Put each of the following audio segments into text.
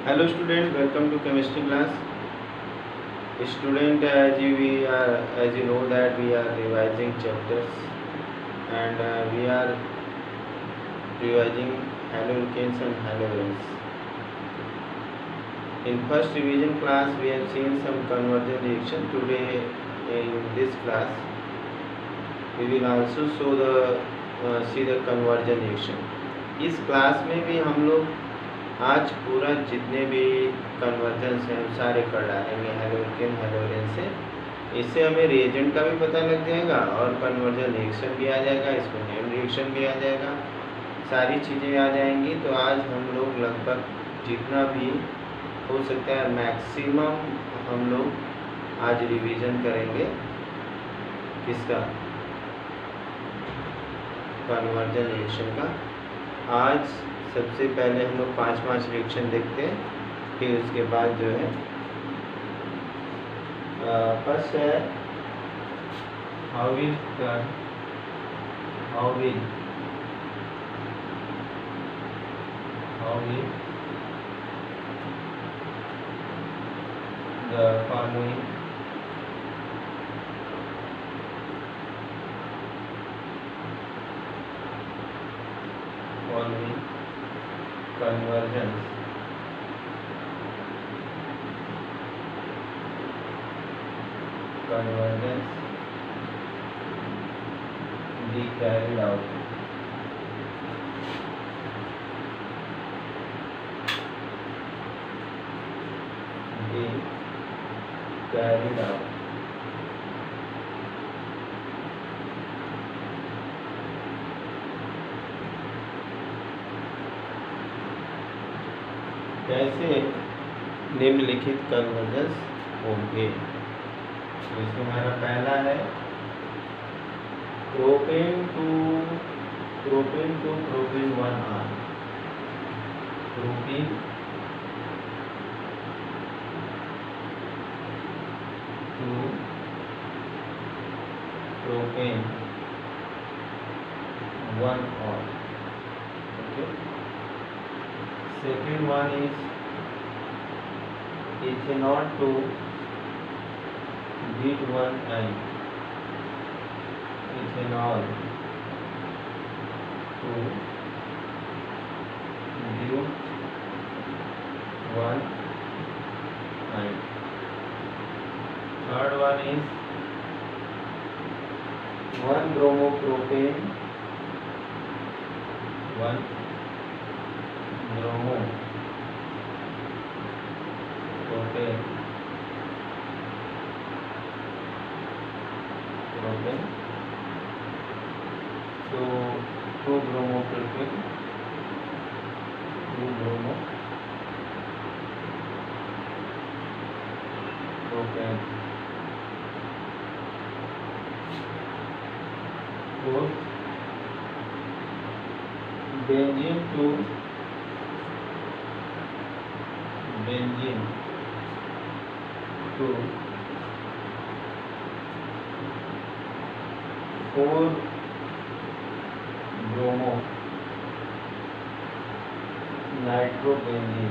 Hello student, welcome to chemistry class. Student, as you know that we are revising chapters and we are revising haloalkanes and halogens. In first revision class, we have seen some conversion reaction. Today, in this class, we will also see the conversion reaction. इस class में भी हम लोग आज पूरा जितने भी convergence हैं सारे कर डालेंगे हैलोकेन हैलोजेन से। इससे हमें रिएजेंट का भी पता लग जाएगा और कन्वर्जन रिएक्शन भी आ जाएगा, इसको नेम रिएक्शन भी आ जाएगा, सारी चीज़ें आ जाएंगी। तो आज हम लोग लगभग जितना भी हो सकता है मैक्सिमम हम लोग आज रिवीजन करेंगे किसका, कन्वर्जन रिएक्शन का। आज सबसे पहले हम लोग 5 रिएक्शन देखते हैं, फिर उसके बाद जो है फर्स्ट है how will the following conversions be carried out. कैसे निम्नलिखित कन्वर्जन्स होंगे। तो इसमें हमारा पहला है propane two propane 1R, propane two propane 1R। Okay, second one is ethanol to but1I, ethanol to but1I। third one is 1-bromopropane 1-bromopropane तो 2-bromopropane fourth benzene to 4-bromonitrobenzene।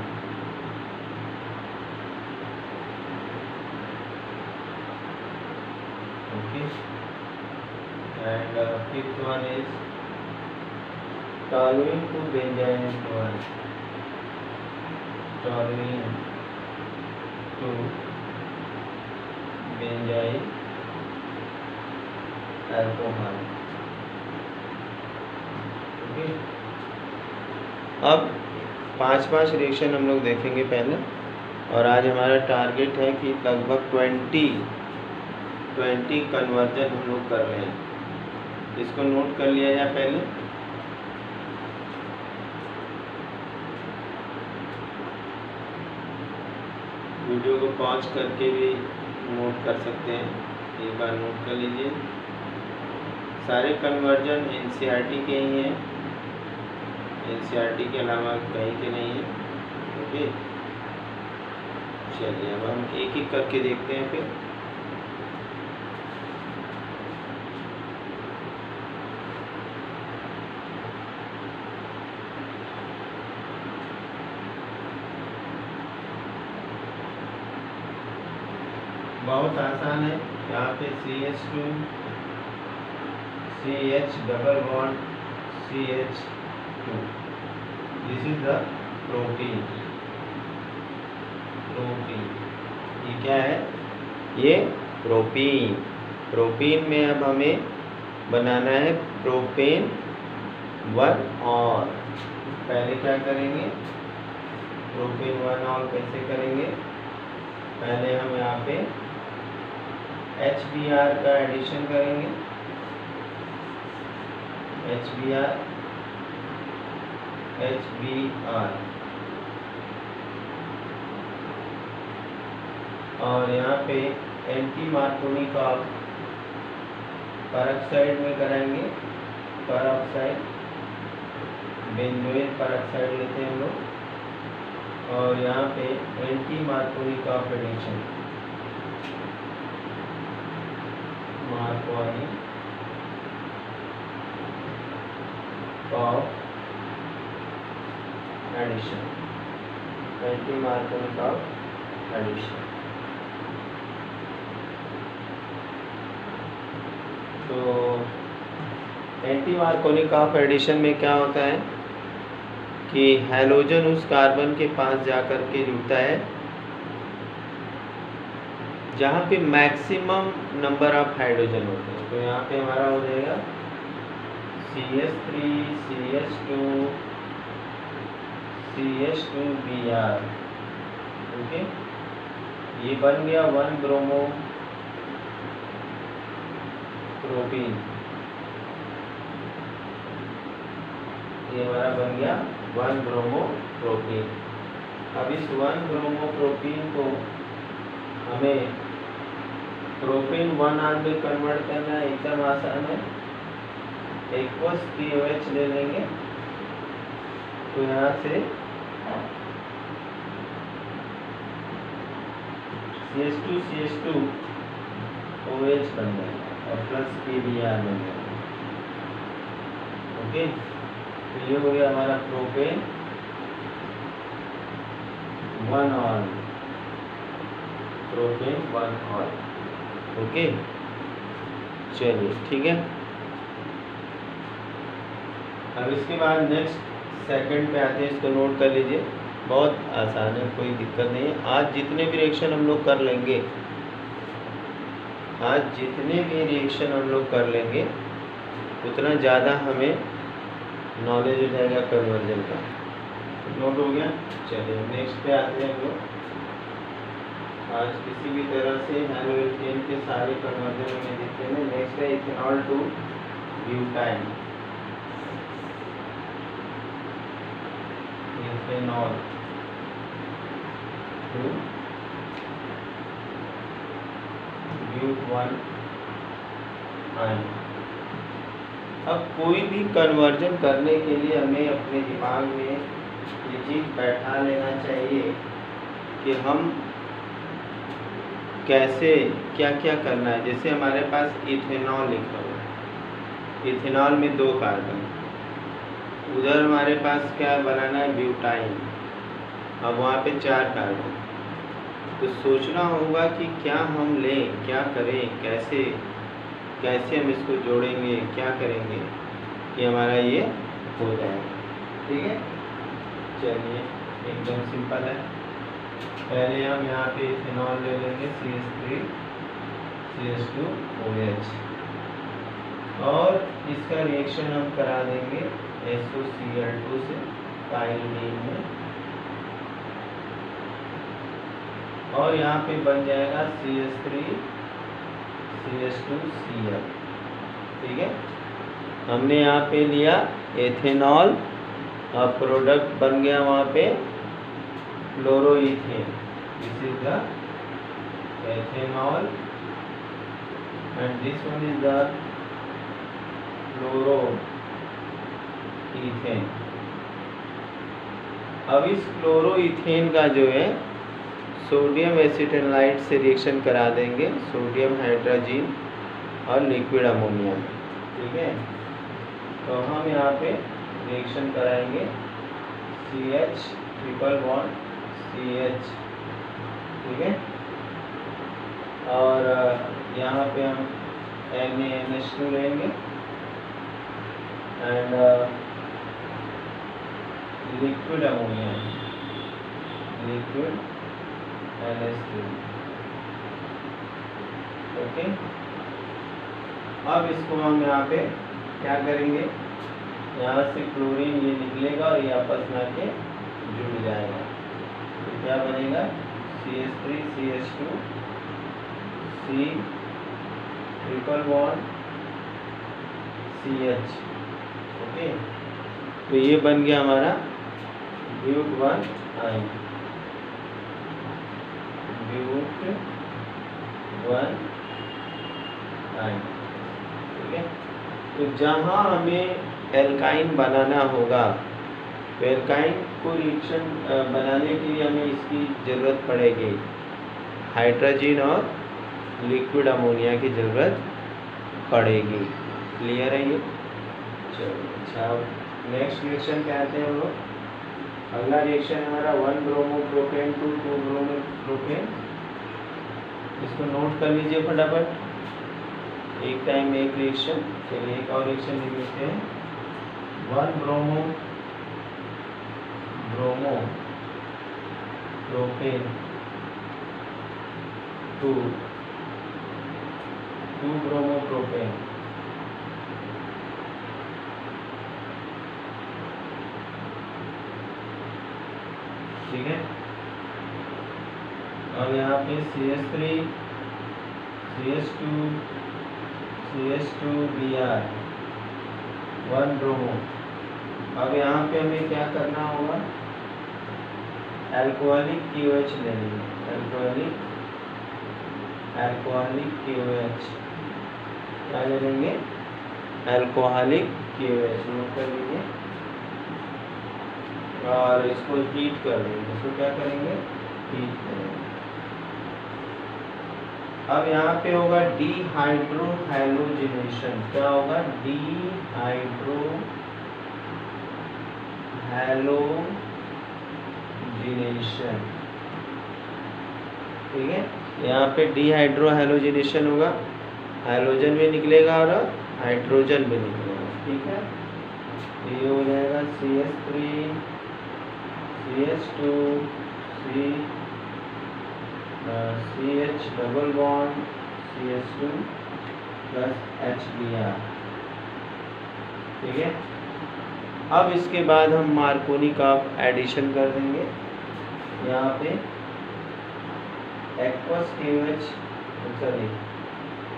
Okay, and fifth one is toluene to benzyl chloride, toluene to benzyl alcohol। Okay, अब 5 reaction हम लोग देखेंगे पहले, और आज हमारा target है कि लगभग 20 कन्वर्जन हम लोग कर रहे हैं। इसको नोट कर लिया जाए पहले। वीडियो को पॉज करके भी नोट कर सकते हैं, एक बार नोट कर लीजिए। सारे कन्वर्जन एनसीईआरटी के ही हैं, एनसीईआरटी के अलावा कहीं के नहीं है। ओके, चलिए अब हम एक एक करके देखते हैं फिर। बहुत आसान है। यहाँ पे CH2 CH double bond CH2, this is the protein. ये क्या है? ये प्रोपीन। प्रोपीन में अब हमें बनाना है प्रोपेन 1 और। पहले क्या करेंगे? प्रोपेन 1 और कैसे करेंगे? पहले हम यहाँ पे HBr का एडिशन करेंगे। HBr और यहाँ पे एंटी मार्कोनिक परऑक्साइड में कराएंगे। परऑक्साइड, बेंजोइल परऑक्साइड लेते हैं हम लोग। और यहाँ पे anti Markovnikov of addition, Markovnikov of addition, anti Markovnikov of addition. तो एंटी मार्कोनिक ऑफ एडिशन में क्या होता है कि हैलोजन उस कार्बन के पास जाकर के जुड़ता है जहाँ पे मैक्सिमम नंबर ऑफ हाइड्रोजन होते हैं। तो यहाँ पे हमारा हो जाएगा CH3 CH2 CH2Br। ओके, ये बन गया 1 ब्रोमो प्रोपीन। ये हमारा बन गया 1 ब्रोमो प्रोपीन। अब इस 1 ब्रोमो प्रोपीन को हमें प्रोपेन 1 में कन्वर्ट करना एकदम आसान है। एक्वस KOH ले लेंगे तो यहाँ से CH2 CH2 OH बन जाएगा और प्लस KBr बन जाएगा। ओके, तो ये हो गया हमारा propane 1 all, propane 1 all. Okay, चलिए ठीक है। अब इसके बाद नेक्स्ट सेकंड पे आते हैं, इसको नोट कर लीजिए। बहुत आसान है, कोई दिक्कत नहीं है। आज जितने भी रिएक्शन हम लोग कर लेंगे, उतना ज़्यादा हमें नॉलेज हो जाएगा कन्वर्जन का। नोट हो गया। चलिए नेक्स्ट पे आते हैं हम लोग। आज किसी भी तरह से हेलोइथेन के सारे कन्वर्जन में देखते हैं। नेक्स्ट है ethanol to butyne. Ethanol to ब्यूट-1 आयन। अब कोई भी कन्वर्जन करने के लिए हमें अपने दिमाग में ये चीज़ बैठा लेना चाहिए कि हम कैसे क्या क्या करना है। जैसे हमारे पास इथेनॉल लिखा हुआ है, इथेनॉल में 2 कार्बन, उधर हमारे पास क्या बनाना है? ब्यूटाइन। अब वहाँ पे 4 कार्बन। तो सोचना होगा कि क्या हम लें, क्या करें, कैसे हम इसको जोड़ेंगे, क्या करेंगे कि हमारा ये हो जाए। ठीक है, चलिए एकदम सिंपल है। पहले हम यहाँ पे इथेनॉल ले लेंगे CH3 CH2 OH और इसका रिएक्शन हम करा देंगे SOCl2 से काइनेन में, और यहाँ पे बन जाएगा CH3 CH2Cl। ठीक है, हमने यहाँ पे लिया एथेनॉल और प्रोडक्ट बन गया वहाँ पे fluoroethane. This is the ethanol and this one is the fluoroethane. अब इस क्लोरोइथेन का जो है सोडियम एसिटेनाइड से रिएक्शन करा देंगे, सोडियम हाइड्रोजन और लिक्विड अमोनिया में। ठीक है, तो हम यहाँ पे रिएक्शन कराएंगे CH ट्रिपल बॉन्ड CH। ठीक है, और यहाँ पे हम NaNH2 लेंगे and liquid ammonia, liquid NH3। Okay, अब इसको हम यहाँ पे क्या करेंगे, यहाँ से क्लोरीन ये निकलेगा और ये आपस में आके जुड़ जाएगा, तो क्या बनेगा CH3 CH2 C triple bond CH। Okay, तो ये बन गया हमारा ब्यूट 1 आयन, ब्यूट 1 आयन। ठीक है, तो जहाँ हमें एल्काइन बनाना होगा, तो एल्काइन को रिएक्शन बनाने के लिए हमें इसकी ज़रूरत पड़ेगी, हाइड्रोजन और लिक्विड अमोनिया की ज़रूरत पड़ेगी। क्लियर है ये? चलो अच्छा, नेक्स्ट रिएक्शन क्या आते हैं हम लोग, अगला रिएक्शन हमारा 1 bromo propane two 2 bromo propane. इसको नोट कर लीजिए फटाफट, एक टाइम एक रिएक्शन। चलिए एक और रिएक्शन लिख लेते हैं, 1 bromo propane two 2 bromo propane. ठीक है, और यहाँ पे CH3 CH2 CH2Br 1 ब्रोमो। अब यहाँ पे हमें क्या करना होगा, अल्कोहलिक KOH ले लेंगे, अल्कोहलिक KOH क्या ले लेंगे, अल्कोहलिक KOH नोट कर लीजिए, और इसको हीट कर देंगे। इसको क्या करेंगे, हीट करेंगे। अब यहाँ पे होगा डिहाइड्रो हैलोजिनेशन। क्या होगा, डिहाइड्रो हैलोजिनेशन। ठीक है, यहाँ पे डिहाइड्रो हैलोजिनेशन होगा, हाइड्रोजन भी निकलेगा और हाइड्रोजन भी निकलेगा। ठीक है, ये हो जाएगा CH3 CH2 CH double bond CH2 plus HBr। ठीक है, अब इसके बाद हम मार्कोनी का एडिशन कर देंगे। यहाँ पे एक्वस KOH सॉरी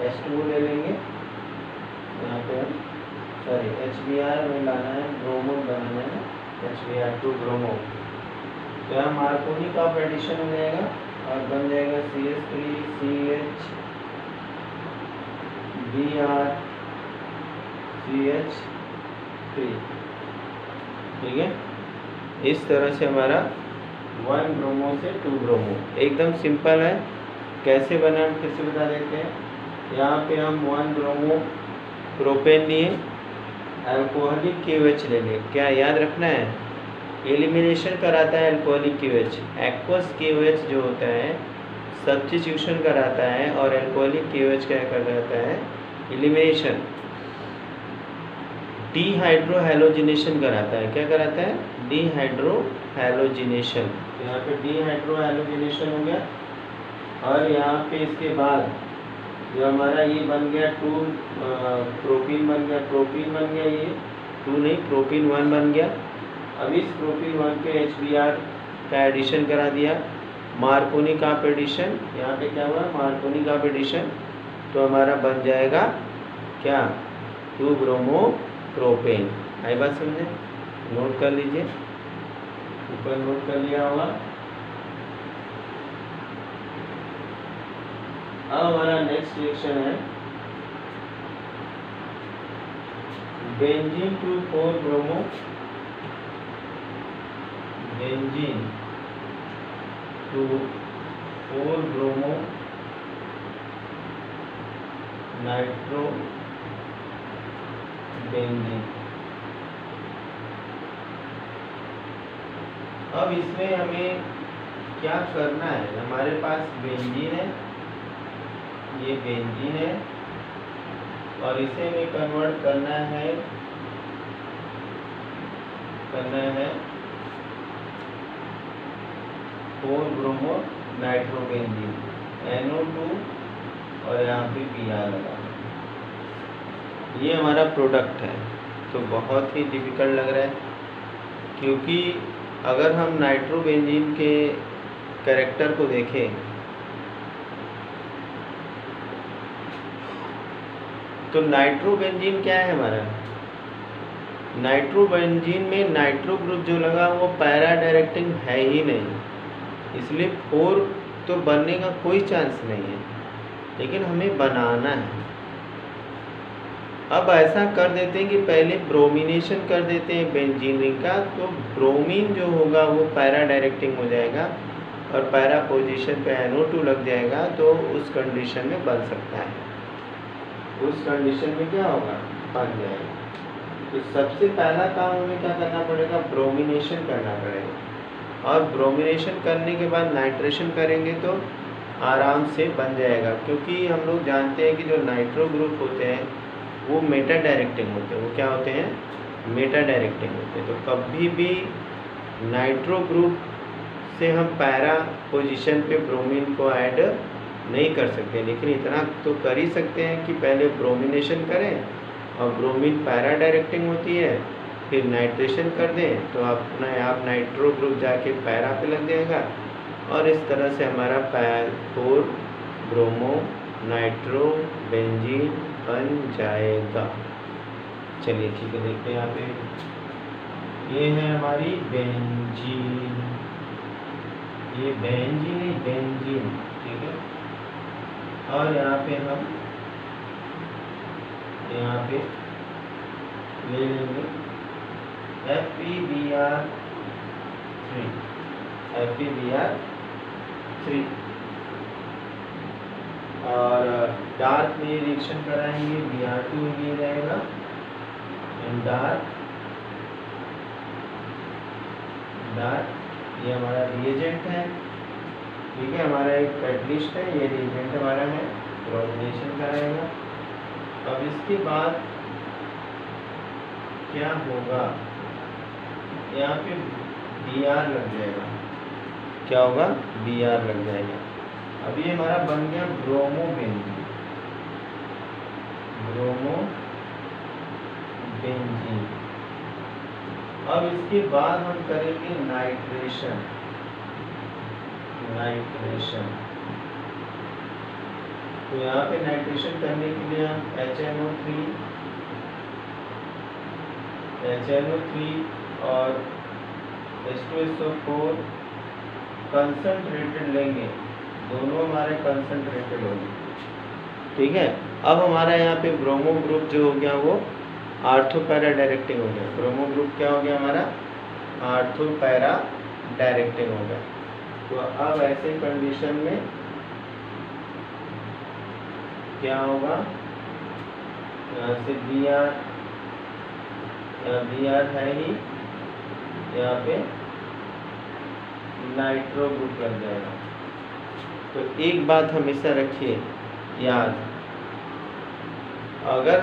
H2 ले लेंगे, यहाँ पे हम सॉरी HBr में लाना है, ब्रोमो बनाना है, HBr2 ब्रोमो। तो यहाँ मार्कोनी का एडिशन हो जाएगा और बन जाएगा CH3 CH Br CH3। ठीक है, इस तरह से हमारा 1 ब्रोमो से 2 ब्रोमो एकदम सिंपल है। कैसे बना हम फिर से बता देते हैं। यहाँ पे हम 1 ब्रोमो प्रोपेन लिए, अल्कोहलिक KOH ले लें। क्या याद रखना है, एलिमिनेशन कराता है अल्कोहलिक KOH। एक्वस KOH जो होता है सब्स्टिट्यूशन कराता है, और अल्कोहलिक KOH क्या कराता है, एलिमिनेशन। डिहाइड्रो हैलोजिनेशन कराता है। क्या कराता है, डिहाइड्रो हैलोजिनेशन। यहाँ पे डिहाइड्रो हैलोजिनेशन हो गया, और यहाँ पे इसके बाद जो हमारा ये बन गया 2 प्रोपीन बन गया, प्रोपीन बन गया, ये 2 नहीं प्रोपीन 1 बन गया। अब इस प्रोपीन 1 पे HBr का एडिशन करा दिया, मार्कोनी का एडिशन। यहाँ पे क्या हुआ, मार्कोनी का एडिशन, तो हमारा बन जाएगा क्या, 2 ब्रोमो प्रोपेन। आई बात समझे, नोट कर लीजिए, ऊपर नोट कर लिया होगा। अब हमारा नेक्स्ट रिएक्शन है benzene to 4 bromo, benzene to 4 bromo nitro benzene. अब इसमें हमें क्या करना है, हमारे पास बेंजीन है ये बेंजीन है और इसे में कन्वर्ट करना है 4-ब्रोमो नाइट्रोबेंजीन NO2 और यहाँ पे Br लगा। ये हमारा प्रोडक्ट है। तो बहुत ही डिफ़िकल्ट लग रहा है, क्योंकि अगर हम नाइट्रोबेंजीन के कैरेक्टर को देखें तो नाइट्रोबेंजीन क्या है हमारा, नाइट्रोबेंजीन में नाइट्रो ग्रुप जो लगा वो पैरा डायरेक्टिंग है ही नहीं, इसलिए 4 तो बनने का कोई चांस नहीं है, लेकिन हमें बनाना है। अब ऐसा कर देते हैं कि पहले ब्रोमिनेशन कर देते हैं बेंजीन रिंग का, तो ब्रोमीन जो होगा वो पैरा डायरेक्टिंग हो जाएगा और पैरा पोजीशन पे NO2 लग जाएगा, तो उस कंडीशन में बन सकता है, उस कंडीशन में क्या होगा, बन जाएगा। तो सबसे पहला काम हमें क्या करना पड़ेगा, ब्रोमिनेशन करना पड़ेगा, और ब्रोमिनेशन करने के बाद नाइट्रेशन करेंगे तो आराम से बन जाएगा, क्योंकि हम लोग जानते हैं कि जो नाइट्रो ग्रुप होते हैं वो मेटा डायरेक्टिंग होते हैं। वो क्या होते हैं, मेटा डायरेक्टिंग होते हैं। तो कभी भी नाइट्रो ग्रुप से हम पैरा पोजीशन पे ब्रोमीन को ऐड नहीं कर सकते, लेकिन इतना तो कर ही सकते हैं कि पहले ब्रोमिनेशन करें और ब्रोमीन पैरा डायरेक्टिंग होती है, फिर नाइट्रेशन कर दें तो अपने आप नाइट्रो ग्रुप जाके पैरा पे लग जाएगा, और इस तरह से हमारा 4-ब्रोमो नाइट्रो बेंजीन बन जाएगा। चलिए ठीक है, देखते हैं यहाँ पे ये है हमारी बेंजीन, ये बेंजीन है, बेंजीन, ठीक है। और यहाँ पे हम यहाँ पे ले लेंगे FeBr3 और डार्क में रिएक्शन कराएंगे, Br2 ये रहेगा, एंड डार्क ये हमारा रिएजेंट है, ठीक है, हमारा एक कैटलिस्ट है, ये रिएजेंट हमारा है, ब्रोमिनेशन कराएगा। अब इसके बाद क्या होगा, यहाँ पे Br लग जाएगा, क्या होगा, Br लग जाएगा। अब ये हमारा बन गया ब्रोमोबेंजीन, अब इसके बाद हम करेंगे नाइट्रेशन। तो यहाँ पे नाइट्रेशन करने के लिए हम HNO3 और H2SO4 कंसंट्रेटेड लेंगे, दोनों हमारे कंसंट्रेटेड होंगे, ठीक है। अब हमारा यहाँ पे ब्रोमो ग्रुप जो हो गया वो आर्थो पैरा डायरेक्टिंग हो गया, ब्रोमो ग्रुप क्या हो गया हमारा, आर्थो पैरा डायरेक्टिंग हो गया। तो अब ऐसे कंडीशन में क्या होगा, यहाँ से Br है ही, यहाँ पे नाइट्रो ग्रुप लग जाएगा। तो एक बात हमेशा रखिए याद, अगर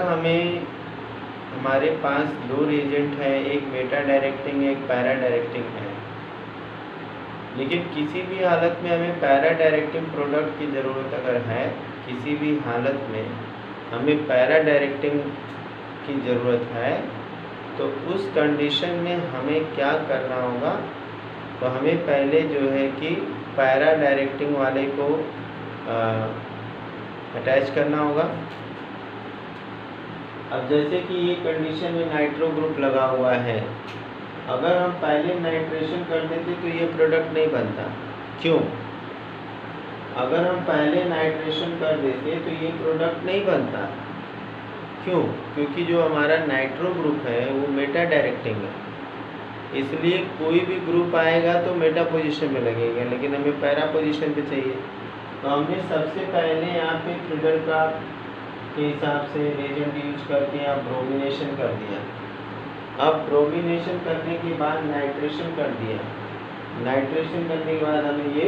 हमारे पास 2 रिएजेंट है, एक मेटा डायरेक्टिंग है, एक पैरा डायरेक्टिंग है, लेकिन किसी भी हालत में हमें पैरा डायरेक्टिंग प्रोडक्ट की ज़रूरत अगर है, किसी भी हालत में हमें पैरा डायरेक्टिंग की ज़रूरत है, तो उस कंडीशन में हमें क्या करना होगा, तो हमें पहले जो है कि पैरा डायरेक्टिंग वाले को अटैच करना होगा। अब जैसे कि ये कंडीशन में नाइट्रो ग्रुप लगा हुआ है, अगर हम पहले नाइट्रेशन कर देते तो ये प्रोडक्ट नहीं बनता। क्यों? अगर हम पहले नाइट्रेशन कर देते तो ये प्रोडक्ट नहीं बनता। क्यों? क्योंकि जो हमारा नाइट्रो ग्रुप है वो मेटा डायरेक्टिंग है, इसलिए कोई भी ग्रुप आएगा तो मेटा पोजीशन में लगेगा, लेकिन हमें पैरा पोजीशन पे चाहिए। तो हमने सबसे पहले यहाँ पे फ्रीडरक्राफ्ट के हिसाब से रिएजेंट यूज करके यहाँ ब्रोमिनेशन कर दिया। अब ब्रोमिनेशन करने के बाद नाइट्रेशन कर दिया, नाइट्रेशन करने के बाद हमें ये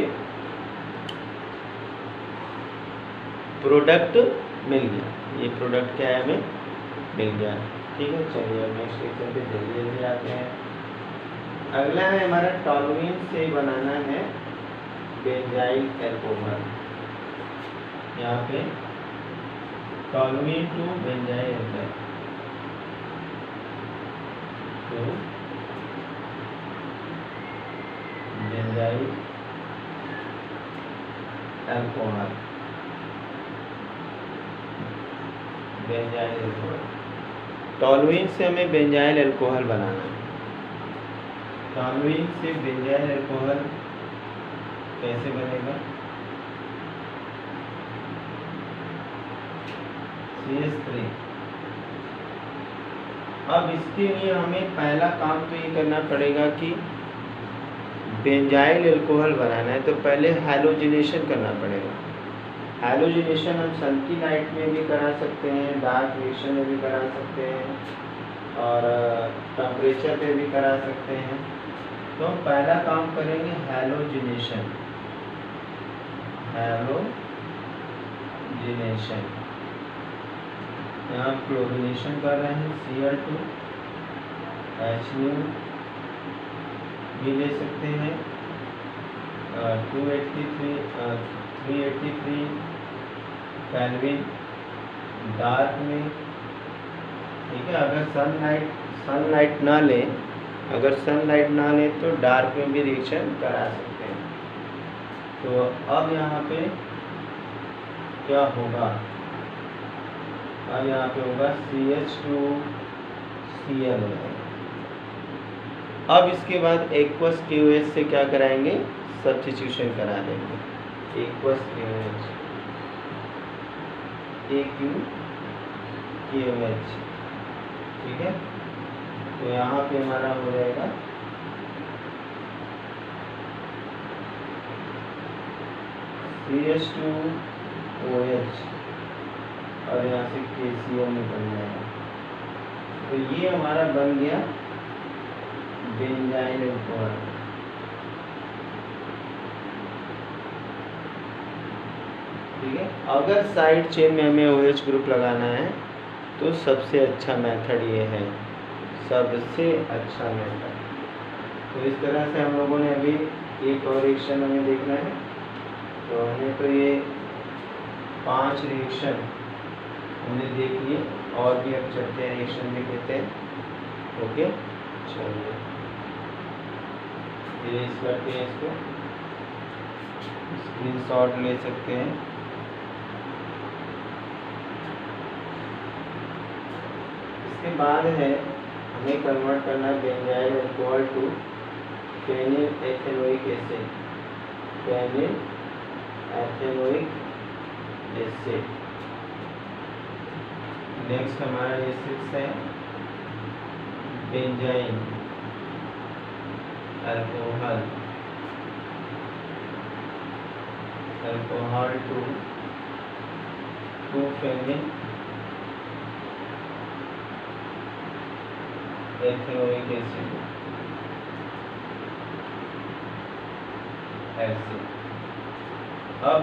प्रोडक्ट मिल गया, ये प्रोडक्ट क्या है हमें मिल गया। ठीक है, चलिए अब नेक्स्ट क्वेश्चन पे जल्दी जल्दी आते हैं। अगला है हमारा टॉलुइन से बनाना है बेंजाइल अल्कोहल। यहाँ पे टॉलुइन टू बेंजाइल अल्कोहल तो benzyl alcohol, benzyl alcohol, toluene से हमें बेंजाइल अल्कोहल बनाना है। टॉलुइन से बेंजाइल अल्कोहल कैसे बनेगा? CH3। अब इसके लिए हमें पहला काम तो ये करना पड़ेगा कि बेंजाइल अल्कोहल बनाना है तो पहले हैलोजिनेशन करना पड़ेगा। हैलोजिनेशन हम सनकी लाइट में भी करा सकते हैं, डार्क रिएक्शन में भी करा सकते हैं और टेम्परेचर पे भी करा सकते हैं। तो हम पहला काम करेंगे हैलोजिनेशन। हैलोजिनेशन यहाँ क्लोरीनेशन कर रहे हैं, Cl2 HNO भी ले सकते हैं, 383 केल्विन डार्क में। ठीक है, अगर सनलाइट ना ले, अगर सनलाइट ना ले तो डार्क में भी रिएक्शन करा सकते हैं। तो अब यहाँ पे क्या होगा? अब यहाँ पे होगा CH2Cl होगा। अब इसके बाद एक्वस KOH से क्या कराएंगे? सब्स्टिट्यूशन करा देंगे। Aqueous KOH, AqKOH। ठीक है, तो यहाँ पे हमारा हो जाएगा CH2OH और यहाँ से KCl निकल जाएगा। तो ये हमारा बन गया बेंजाइल अल्कोहल। ठीक है, अगर साइड चेन में हमें OH ग्रुप लगाना है तो सबसे अच्छा मेथड ये है, सबसे अच्छा मेथड। तो इस तरह से हम लोगों ने अभी एक और रिएक्शन हमें देखना है। तो हमें तो ये 5 रिएक्शन हमने देख लिए और भी अब चलते हैं रिएक्शन देख लेते हैं। ओके, चलिए इरेज करते हैं, इसको स्क्रीनशॉट ले सकते हैं। इसके बाद है हमें कन्वर्ट करना है benzyl alcohol to phenyl ethanoic acid. Phenyl ethanoic acid. Next हमारा ये 6 है बेंजाइल अल्कोहल, अल्कोहल टू 2-फेनिल एथेनोइक एसिड। अब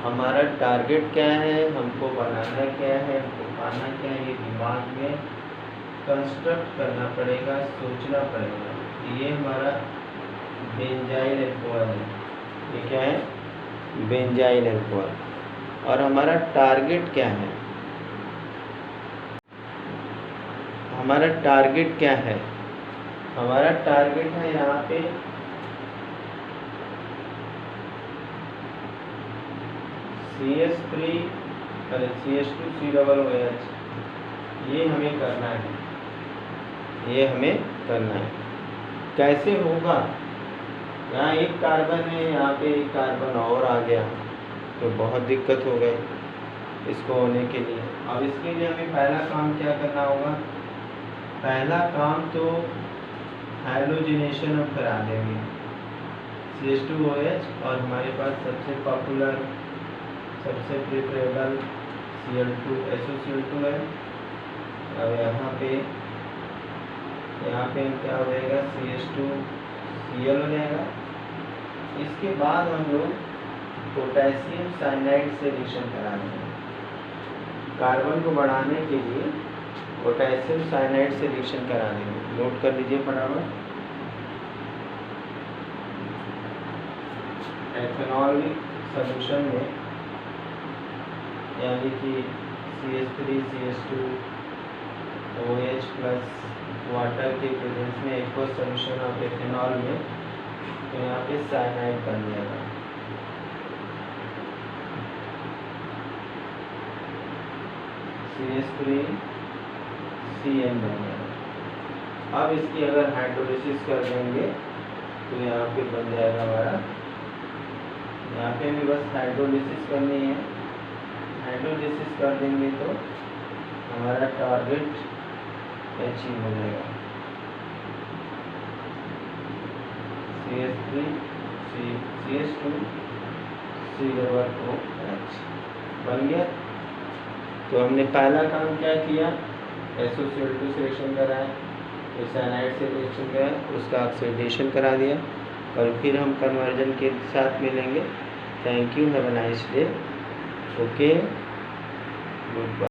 हमारा टारगेट क्या है, हमको बनाना क्या है, हमको पाना क्या है, ये दिमाग में कंस्ट्रक्ट करना पड़ेगा, सोचना पड़ेगा। ये हमारा बेंजाइल अल्कोहल है। ये क्या है? Benzyl alcohol. और हमारा टारगेट क्या है? हमारा टारगेट क्या है? हमारा टारगेट है यहाँ पे CH2COOH। ये हमें करना है, ये हमें करना है। कैसे होगा? यहाँ एक कार्बन है, यहाँ पे एक कार्बन और आ गया तो बहुत दिक्कत हो गई इसको होने के लिए। अब इसके लिए हमें पहला काम क्या करना होगा? पहला काम तो हैलोजिनेशन हम करा देंगे CH2OH और हमारे पास सबसे पॉपुलर, सबसे प्रेफरेबल SO2 है। अब यहाँ पे क्या हो जाएगा? CH2Cl हो जाएगा। इसके बाद हम लोग पोटेशियम साइनाइड से रिएक्शन करा देंगे। कार्बन को बढ़ाने के लिए पोटेशियम साइनाइड से रिएक्शन करा देंगे। नोट कर लीजिए फटाफट। एथेनॉल सॉल्यूशन में यानी कि CH3CH2OH प्लस वाटर के प्रेजेंस में एक्वस सॉल्यूशन ऑफ एथेनॉल में, तो यहाँ पे साइनाइड बन जाएगा। CH3CN बन जाएगा। अब इसकी अगर हाइड्रोलिसिस कर देंगे तो यहाँ पे बन जाएगा हमारा, यहाँ पे भी बस हाइड्रोलिसिस करनी है। हाइड्रोलिसिस कर देंगे तो हमारा टारगेट अचीव हो जाएगा। CH2CH2OH बन गया। तो हमने पहला काम क्या किया, SOCl2 से रिएक्शन कराया, फिर साइनाइड से रिएक्शन कराया, उसका ऑक्सीडेशन करा दिया, और फिर हम कन्वर्जन के साथ मिलेंगे। Thank you, have a nice day. Okay, good bye.